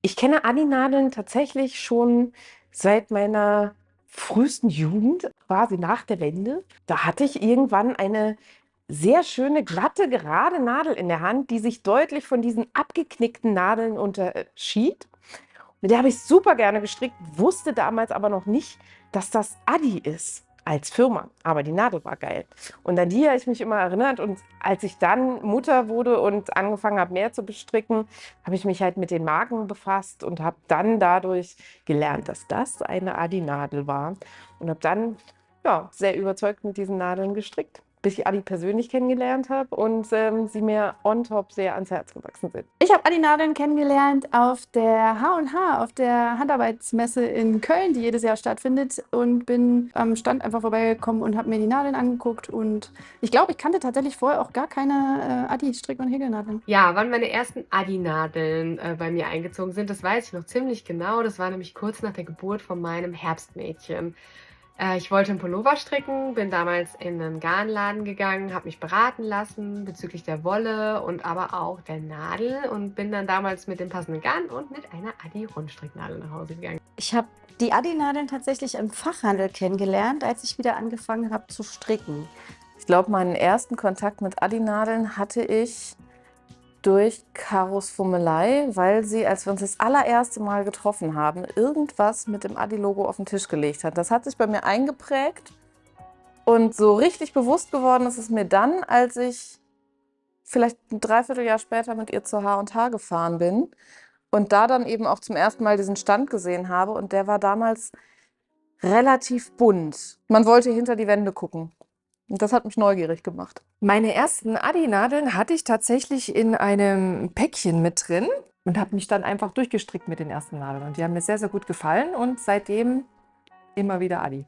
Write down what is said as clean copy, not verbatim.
Ich kenne Adi-Nadeln tatsächlich schon seit meiner frühesten Jugend, quasi nach der Wende. Da hatte ich irgendwann eine sehr schöne, glatte, gerade Nadel in der Hand, die sich deutlich von diesen abgeknickten Nadeln unterschied. Mit der habe ich super gerne gestrickt, wusste damals aber noch nicht, dass das Adi ist als Firma. Aber die Nadel war geil. Und an die habe ich mich immer erinnert. Und als ich dann Mutter wurde und angefangen habe, mehr zu bestricken, habe ich mich halt mit den Marken befasst und habe dann dadurch gelernt, dass das eine Adi-Nadel war. Und habe dann ja, sehr überzeugt mit diesen Nadeln gestrickt, bis ich Adi persönlich kennengelernt habe und sie mir on top sehr ans Herz gewachsen sind. Ich habe Adi-Nadeln kennengelernt auf der H&H, auf der Handarbeitsmesse in Köln, die jedes Jahr stattfindet, und bin am Stand einfach vorbeigekommen und habe mir die Nadeln angeguckt. Und ich glaube, ich kannte tatsächlich vorher auch gar keine Adi-Strick- und Häkelnadeln. Ja, wann meine ersten Adi-Nadeln bei mir eingezogen sind, das weiß ich noch ziemlich genau. Das war nämlich kurz nach der Geburt von meinem Herbstmädchen. Ich wollte einen Pullover stricken, bin damals in einen Garnladen gegangen, habe mich beraten lassen bezüglich der Wolle und aber auch der Nadel und bin dann damals mit dem passenden Garn und mit einer Adi-Rundstricknadel nach Hause gegangen. Ich habe die Adi-Nadeln tatsächlich im Fachhandel kennengelernt, als ich wieder angefangen habe zu stricken. Ich glaube, meinen ersten Kontakt mit Adi-Nadeln hatte ich durch Karos Fummelei, weil sie, als wir uns das allererste Mal getroffen haben, irgendwas mit dem Adi-Logo auf den Tisch gelegt hat. Das hat sich bei mir eingeprägt und so richtig bewusst geworden ist es mir dann, als ich vielleicht ein Dreivierteljahr später mit ihr zur H&H gefahren bin und da dann eben auch zum ersten Mal diesen Stand gesehen habe. Und der war damals relativ bunt. Man wollte hinter die Wände gucken. Und das hat mich neugierig gemacht. Meine ersten Adi-Nadeln hatte ich tatsächlich in einem Päckchen mit drin und habe mich dann einfach durchgestrickt mit den ersten Nadeln. Und die haben mir sehr, sehr gut gefallen und seitdem immer wieder Adi.